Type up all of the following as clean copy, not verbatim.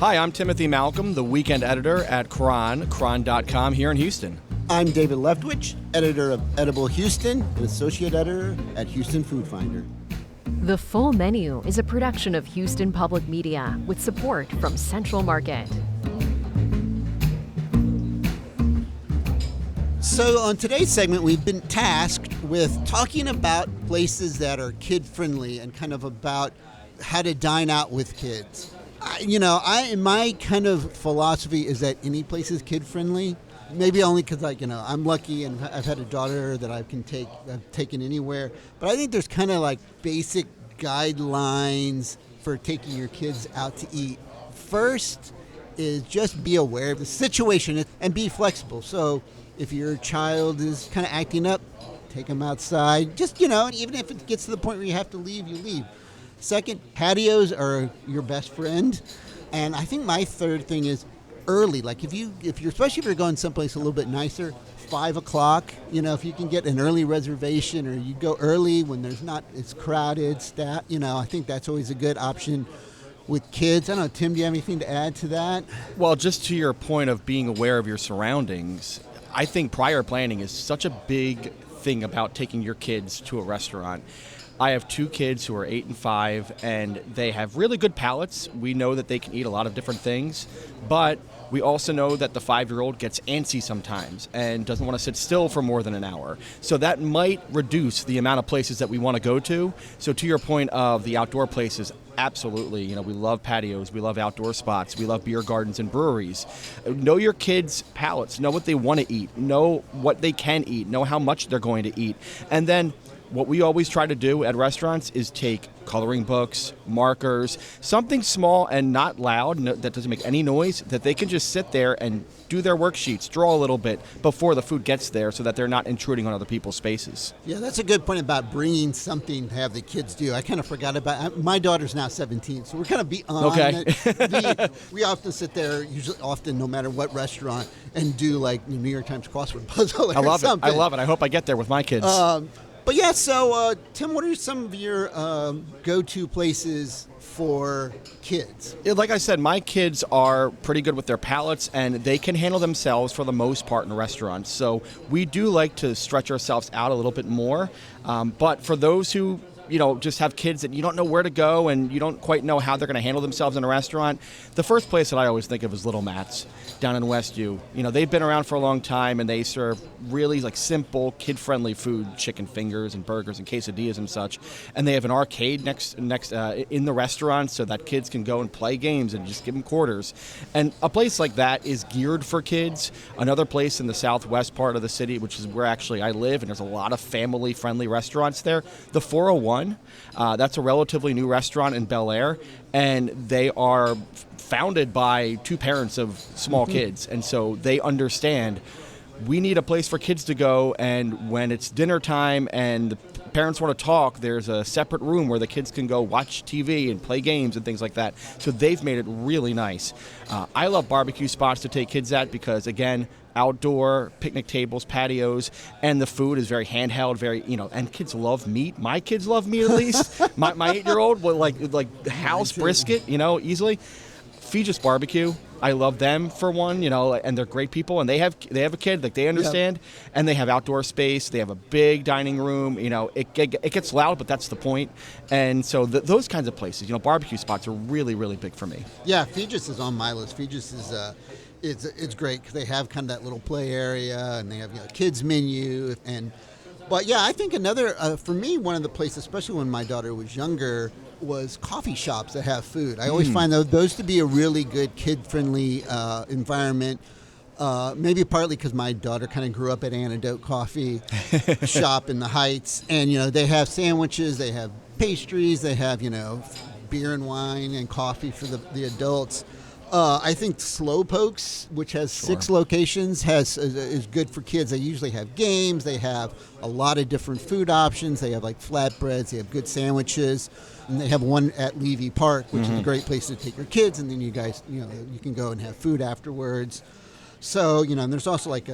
Hi, I'm Timothy Malcolm, the weekend editor at Cron.com here in Houston. I'm David Leftwich, editor of Edible Houston and associate editor at Houston Food Finder. The Full Menu is a production of Houston Public Media with support from Central Market. So on today's segment, we've been tasked with talking about places that are kid-friendly and kind of about how to dine out with kids. My kind of philosophy is that any place is kid-friendly. Maybe only because, I'm lucky and I've had a daughter that I've taken anywhere. But I think there's kind of like basic guidelines for taking your kids out to eat. First is just be aware of the situation and be flexible. So if your child is kind of acting up, take them outside. Just, and even if it gets to the point where you have to leave, you leave. Second, patios are your best friend. And I think my third thing is early. Like if you're especially if you're going someplace a little bit nicer, 5 o'clock, if you can get an early reservation or you go early when it's crowded, staff, I think that's always a good option with kids. I don't know, Tim, do you have anything to add to that? Well, just to your point of being aware of your surroundings, I think prior planning is such a big thing about taking your kids to a restaurant. I have 2 kids who are 8 and 5, and they have really good palates. We know that they can eat a lot of different things, but we also know that the 5-year-old gets antsy sometimes and doesn't want to sit still for more than an hour. So that might reduce the amount of places that we want to go to. So to your point of the outdoor places, absolutely. We love patios, we love outdoor spots, we love beer gardens and breweries. Know your kids' palates, know what they want to eat, know what they can eat, know how much they're going to eat. And then what we always try to do at restaurants is take coloring books, markers, something small and not loud, that doesn't make any noise, that they can just sit there and do their worksheets, draw a little bit before the food gets there so that they're not intruding on other people's spaces. Yeah, that's a good point about bringing something to have the kids do. I kind of forgot about it. My daughter's now 17, so we're kind of beyond it. We often sit there, often no matter what restaurant, and do like New York Times crossword puzzle or something. I love it. I hope I get there with my kids. But yeah, so Tim, what are some of your go-to places for kids? Like I said, my kids are pretty good with their palates, and they can handle themselves for the most part in restaurants. So we do like to stretch ourselves out a little bit more. But for those who just have kids that you don't know where to go and you don't quite know how they're going to handle themselves in a restaurant, the first place that I always think of is Little Matt's down in Westview. They've been around for a long time, and they serve really simple, kid-friendly food, chicken fingers and burgers and quesadillas and such. And they have an arcade next in the restaurant so that kids can go and play games and just give them quarters. And a place like that is geared for kids. Another place in the southwest part of the city, which is where actually I live, and there's a lot of family-friendly restaurants there, the 401. That's a relatively new restaurant in Bel Air, and they are founded by 2 parents of small kids, and so they understand we need a place for kids to go, and when it's dinner time and the parents want to talk, there's a separate room where the kids can go watch TV and play games and things like that. So they've made it really nice. I love barbecue spots to take kids at because, again, outdoor picnic tables, patios, and the food is very handheld, and kids love meat. My kids love meat, at least. my 8-year-old will like house brisket, easily. Fijis Barbecue, I love them for one, and they're great people, and they have a kid, they understand, and they have outdoor space, they have a big dining room, it gets loud, but that's the point, and so those kinds of places, barbecue spots are really, really big for me. Yeah, Fijis is on my list. Fijis is it's great because they have kind of that little play area, and they have kids menu, but yeah, I think another for me, one of the places, especially when my daughter was younger, was coffee shops that have food. I always find those to be a really good kid-friendly environment. Maybe partly because my daughter kind of grew up at Antidote Coffee shop in the Heights, and they have sandwiches, they have pastries, they have beer and wine and coffee for the adults. I think Slow Pokes, which has 6 locations, is good for kids. They usually have games. They have a lot of different food options. They have flatbreads. They have good sandwiches. And they have one at Levy Park, which is a great place to take your kids. And then you guys, you can go and have food afterwards. So, and there's also like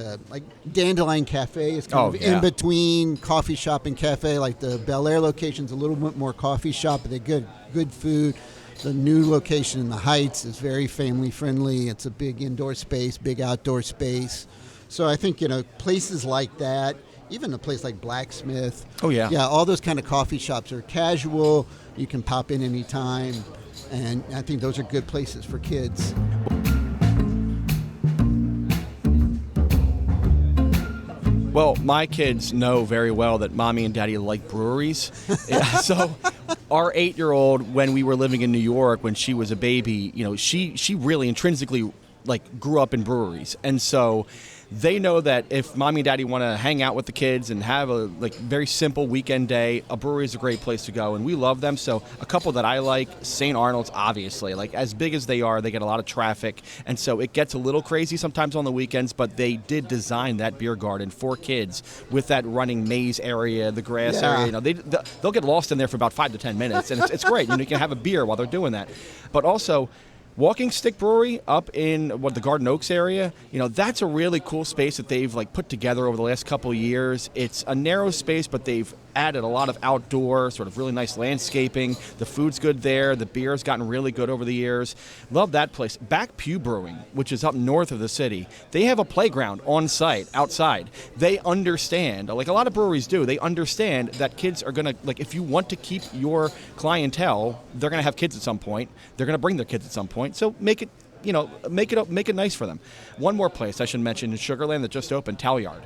Dandelion Cafe is kind of in between coffee shop and cafe. Like the Bel Air location's a little bit more coffee shop, but they're good food. The new location in the Heights is very family friendly. It's a big indoor space, big outdoor space. So I think, places like that, even a place like Blacksmith. Oh, yeah. Yeah, all those kind of coffee shops are casual. You can pop in anytime. And I think those are good places for kids. Well, my kids know very well that mommy and daddy like breweries. So our 8-year-old, when we were living in New York, when she was a baby, she really intrinsically grew up in breweries. And so they know that if mommy and daddy want to hang out with the kids and have a very simple weekend day, a brewery is a great place to go, and we love them. So a couple that I like, St. Arnold's, obviously. As big as they are, they get a lot of traffic, and so it gets a little crazy sometimes on the weekends, but they did design that beer garden for kids with that running maze area, the grass area. They'll get lost in there for about 5 to 10 minutes, and it's great. You can have a beer while they're doing that. But also, Walking Stick Brewery up in the Garden Oaks area, that's a really cool space that they've put together over the last couple of years. It's a narrow space, but they've added a lot of outdoor, sort of really nice landscaping. The food's good there. The beer's gotten really good over the years. Love that place. Back Pew Brewing, which is up north of the city, they have a playground on site, outside. They understand, like a lot of breweries do, they understand that kids are going to, if you want to keep your clientele, they're going to have kids at some point. They're going to bring their kids at some point. So make it nice for them. One more place I should mention is Sugarland that just opened, Talyard.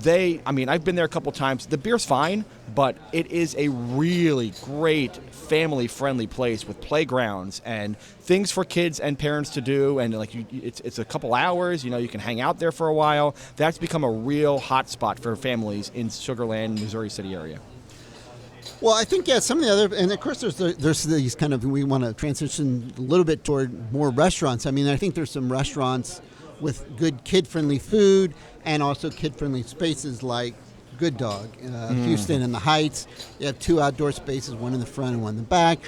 I've been there a couple times. The beer's fine, but it is a really great family-friendly place with playgrounds and things for kids and parents to do. And it's a couple hours. You can hang out there for a while. That's become a real hot spot for families in Sugarland, Missouri City area. Well, I think, some of the other, and of course there's these kind of, we want to transition a little bit toward more restaurants. I think there's some restaurants with good kid-friendly food and also kid-friendly spaces like Good Dog, Houston and the Heights. You have 2 outdoor spaces, one in the front and one in the back.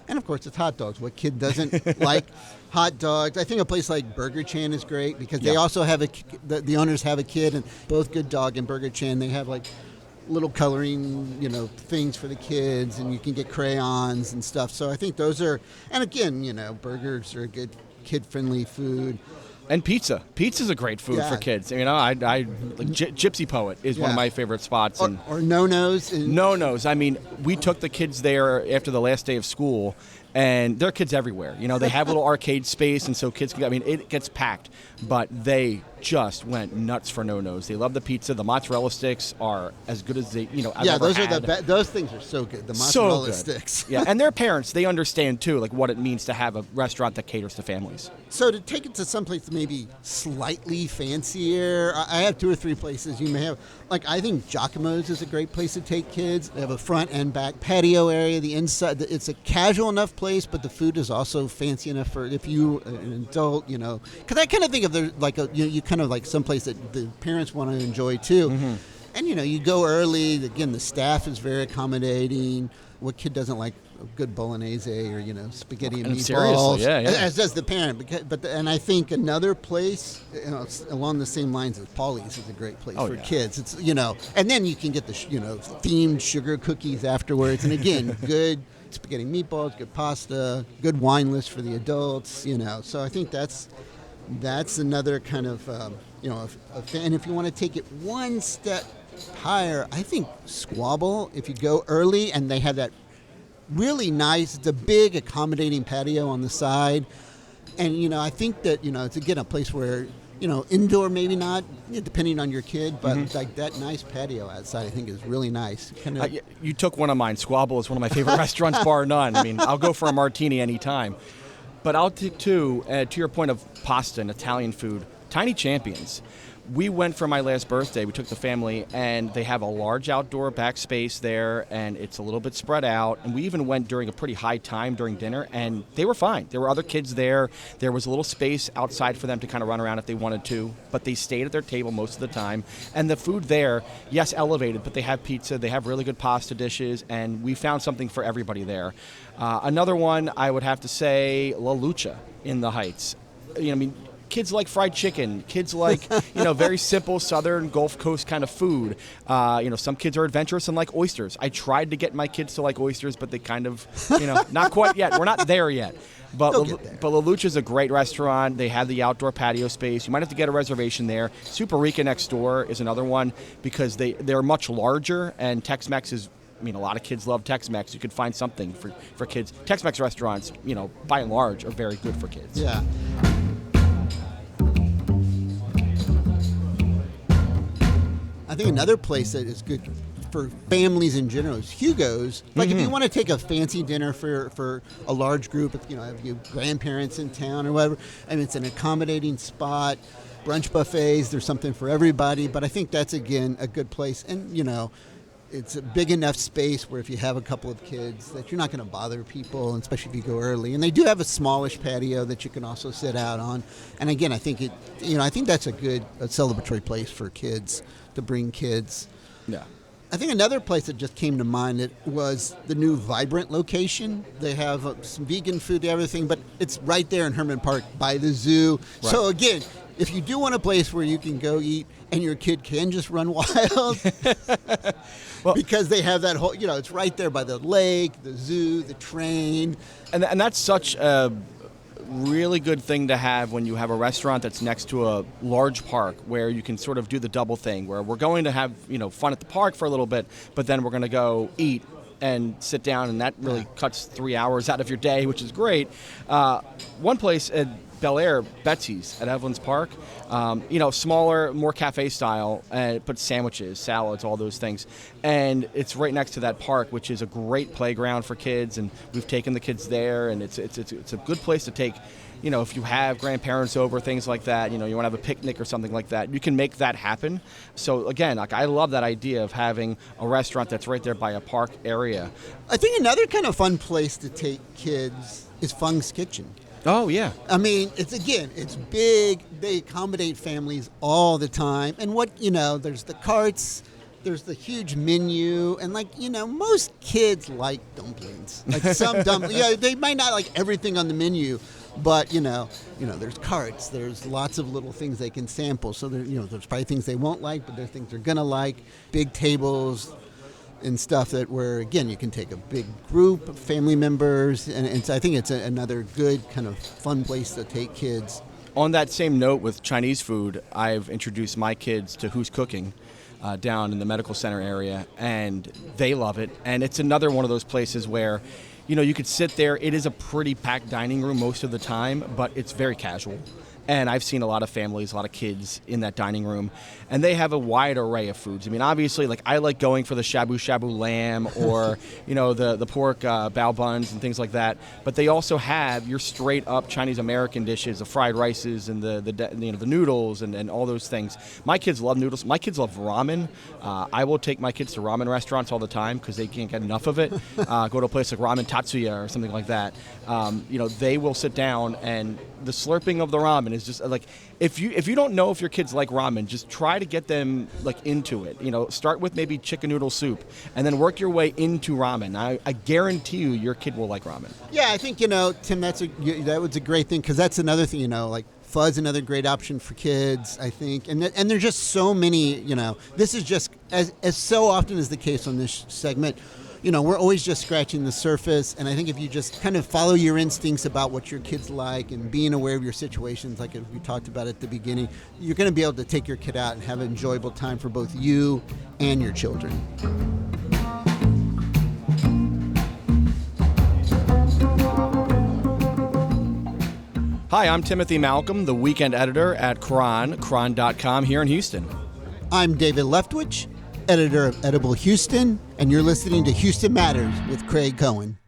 And, of course, it's hot dogs. What kid doesn't like hot dogs? I think a place like Burger Chan is great because they also have the owners have a kid, and both Good Dog and Burger Chan, they have little coloring, things for the kids, and you can get crayons and stuff. So I think those are, and again, burgers are a good kid-friendly food. And pizza. Pizza's a great food for kids. Gypsy Poet is one of my favorite spots. Or No-Nos. No-Nos. We took the kids there after the last day of school, and there are kids everywhere. They have a little arcade space, and so kids can, it gets packed. But they just went nuts for No-Nos. They love the pizza. The mozzarella sticks are as good as I've ever those had. are the those things are so good. The mozzarella sticks. Yeah, and their parents, they understand too, what it means to have a restaurant that caters to families. So to take it to someplace maybe slightly fancier, I have 2 or 3 places you may have. I think Giacomo's is a great place to take kids. They have a front and back patio area. The inside, it's a casual enough place, but the food is also fancy enough for if you an adult, Because I kind of think of there you kind of like someplace that the parents want to enjoy too. Mm-hmm. And you go early. Again, the staff is very accommodating. What kid doesn't like a good bolognese or spaghetti and meatballs? Seriously, as does the parent. And I think another place along the same lines as Paulie's is a great place for kids. It's and then you can get the themed sugar cookies afterwards. And again, good spaghetti and meatballs, good pasta, good wine list for the adults. So I think that's another kind of and if you want to take it one step higher, I think Squabble, if you go early and they have that really nice, it's a big accommodating patio on the side, and I think that it's again a place where indoor maybe not, depending on your kid, but that nice patio outside I think is really nice. You took one of mine. Squabble is one of my favorite restaurants, bar none. I'll go for a martini anytime. But I'll take two, to your point of pasta and Italian food, Tiny Champions. We went for my last birthday. We took the family, and they have a large outdoor back space there, and it's a little bit spread out. And we even went during a pretty high time during dinner, and they were fine. There were other kids there. There was a little space outside for them to kind of run around if they wanted to, but they stayed at their table most of the time. And the food there, yes, elevated, but they have pizza. They have really good pasta dishes, and we found something for everybody there. Another one, I would have to say, La Lucha in the Heights. kids like fried chicken. Kids like, very simple Southern Gulf Coast kind of food. Some kids are adventurous and like oysters. I tried to get my kids to like oysters, but they kind of, not quite yet. We're not there yet. But La Lucha is a great restaurant. They have the outdoor patio space. You might have to get a reservation there. Super Rica next door is another one because they're much larger, and Tex-Mex is, a lot of kids love Tex-Mex. You could find something for kids. Tex-Mex restaurants, by and large, are very good for kids. Yeah. I think another place that is good for families in general is Hugo's. Like if you want to take a fancy dinner for a large group, if have your grandparents in town or whatever, it's an accommodating spot. Brunch buffets, there's something for everybody. But I think that's again a good place, and it's a big enough space where if you have a couple of kids that you're not going to bother people, and especially if you go early. And they do have a smallish patio that you can also sit out on. And again, I think I think that's a good celebratory place for kids to bring kids. Yeah. I think another place that just came to mind that was the new Vibrant location. They have some vegan food, everything, but it's right there in Herman Park by the zoo. Right. So again, if you do want a place where you can go eat and your kid can just run wild, because they have that whole, it's right there by the lake, the zoo, the train. And that's such a really good thing to have when you have a restaurant that's next to a large park where you can sort of do the double thing where we're going to have, fun at the park for a little bit, but then we're going to go eat and sit down, and that really cuts 3 hours out of your day, which is great. One place at Bel Air, Betsy's at Evelyn's Park, smaller, more cafe style, but sandwiches, salads, all those things. And it's right next to that park, which is a great playground for kids, and we've taken the kids there, and it's a good place to take, if you have grandparents over, things like that, you want to have a picnic or something like that, you can make that happen. So again, I love that idea of having a restaurant that's right there by a park area. I think another kind of fun place to take kids is Fung's Kitchen. Oh, yeah. It's big. They accommodate families all the time. And there's the carts, there's the huge menu, and most kids like dumplings. Like some dumplings, they might not like everything on the menu, but there's carts, there's lots of little things they can sample. So there's probably things they won't like, but there's things they're gonna like. Big tables and stuff where again you can take a big group of family members, and so I think it's another good kind of fun place to take kids. On that same note with Chinese food, I've introduced my kids to Who's Cooking down in the medical center area, and they love it. And it's another one of those places where you could sit there. It is a pretty packed dining room most of the time, but it's very casual. And I've seen a lot of families, a lot of kids in that dining room, and they have a wide array of foods. Obviously, I like going for the shabu shabu lamb or, the pork bao buns and things like that. But they also have your straight up Chinese American dishes, the fried rices and the noodles and all those things. My kids love noodles. My kids love ramen. I will take my kids to ramen restaurants all the time because they can't get enough of it. Go to a place like Ramen Tatsuya or something like that. They will sit down, and the slurping of the ramen is just if you don't know if your kids like ramen, just try to get them into it. Start with maybe chicken noodle soup and then work your way into ramen. I guarantee you your kid will like ramen. Yeah, I think Tim, that was a great thing, because that's another thing. Pho's another great option for kids, I think, and there's just so many. This is just as so often is the case on this segment. We're always just scratching the surface, and I think if you just kind of follow your instincts about what your kids like and being aware of your situations, like we talked about at the beginning, you're going to be able to take your kid out and have an enjoyable time for both you and your children. Hi, I'm Timothy Malcolm, the weekend editor at Chron.com here in Houston. I'm David Leftwich, editor of Edible Houston, and you're listening to Houston Matters with Craig Cohen.